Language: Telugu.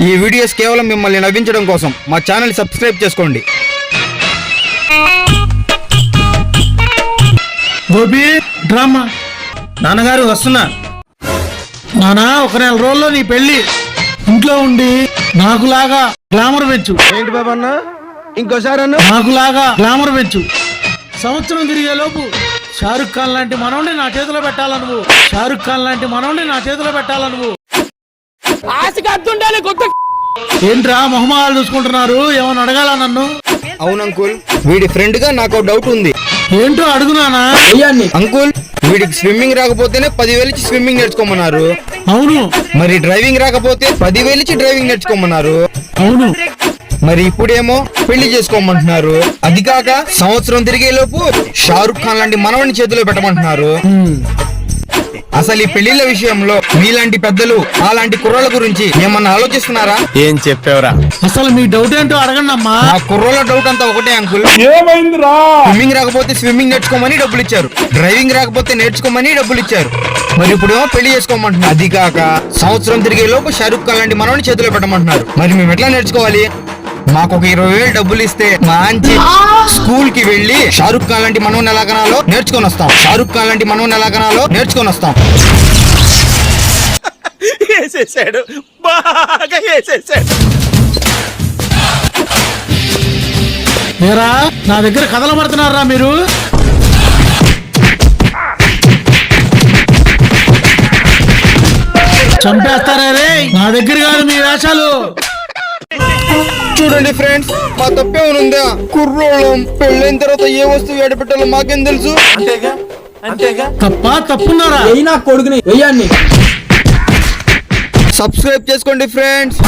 ఈ వీడియోస్ కేవలం మిమ్మల్ని నవ్వించడం కోసం మా ఛానల్ సబ్స్క్రైబ్ చేసుకోండి. గోపి డ్రామా నాన్నగారు వస్తున్నా. నానా ఒక నెల రోజుల్లో నీ పెళ్లి. ఇంట్లో ఉండి నాకులాగా గ్లామర్ పెంచు. ఏంటి బాబన్న ఇంకోసారి అన్న నాకులాగా గ్లామర్ పెంచు. సంవత్సరం తిరిగే లోపు షారుఖ్ ఖాన్ లాంటి మనోడిని నా చేతిలో పెట్టాల నువ్వు. షారుఖ్ ఖాన్ లాంటి మనోడిని నా చేతిలో పెట్టాల నువ్వు. ఏంట్రా మొహమాలు చూసుకుంటున్నారు? ఏమని అడగాల నన్ను? అవును అంకుల్, వీడి ఫ్రెండ్ గా నాకు డౌట్ ఉంది. ఏంటో అడుగునానా? అంకుల్, వీడికి స్విమ్మింగ్ రాకపోతేనే 10,000 ఇచ్చి స్విమ్మింగ్ నేర్చుకోమన్నారు. అవును. మరి డ్రైవింగ్ రాకపోతే 10,000 ఇచ్చి డ్రైవింగ్ నేర్చుకోమన్నారు. అవును. మరి ఇప్పుడేమో పెళ్లి చేసుకోమంటున్నారు. అది కాక సంవత్సరం తిరిగే లోపు షారుఖ్ ఖాన్ లాంటి మనవని చేతిలో పెట్టమంటున్నారు. అసలు ఈ పెళ్లిళ్ళ విషయంలో మీలాంటి పెద్దలు అలాంటి కుర్రోళ్ళ గురించి ఏమన్నా ఆలోచిస్తున్నారా? ఏం చెప్పావురా? అసలు మీ డౌట్ ఏంటో అడగండి అమ్మా. ఆ కుర్రోళ్ళ డౌట్ అంతా ఒకటే అంకుల్. ఏమైందిరా? స్విమ్మింగ్ రాకపోతే స్విమ్మింగ్ నేర్చుకోమని డబ్బులు ఇచ్చారు, డ్రైవింగ్ రాకపోతే నేర్చుకోమని డబ్బులు ఇచ్చారు. మరి ఇప్పుడు పెళ్లి చేసుకోమంటున్నారు. అది కాక సంవత్సరం తిరిగే లోపు షారుఖ్ ఖాన్ లాంటి మనవని చేతిలో పెట్టమంటున్నారు. మరి మేము ఎట్లా నేర్చుకోవాలి? మాకు ఒక 20,000 డబ్బులు ఇస్తే మంచి స్కూల్ కి వెళ్ళి షారుఖ్ ఖాన్ లాంటి మనోని ఎలా కనాలో నేర్చుకొని వస్తాం. షారుఖ్ ఖాన్ లాంటి మనోని ఎలా కనాలో నేర్చుకొని వస్తాం. వేసేసాడు, బాగా వేసేసాడు. ఏరా నా దగ్గర కథలు పడుతున్నారా మీరు? చంపేస్తారా రే? నా దగ్గర కాదు మీ వేషాలు. చూడండి ఫ్రెండ్స్, మా తప్పేమనుందా? కుర్రోళ్ళం పెళ్ళైన తర్వాత ఏ వస్తువు ఎడబెట్టాలో మాకేం తెలుసు? తప్పున్నారా? నా కొడుకుని వెయ్యాన్ని సబ్స్క్రైబ్ చేసుకోండి ఫ్రెండ్స్.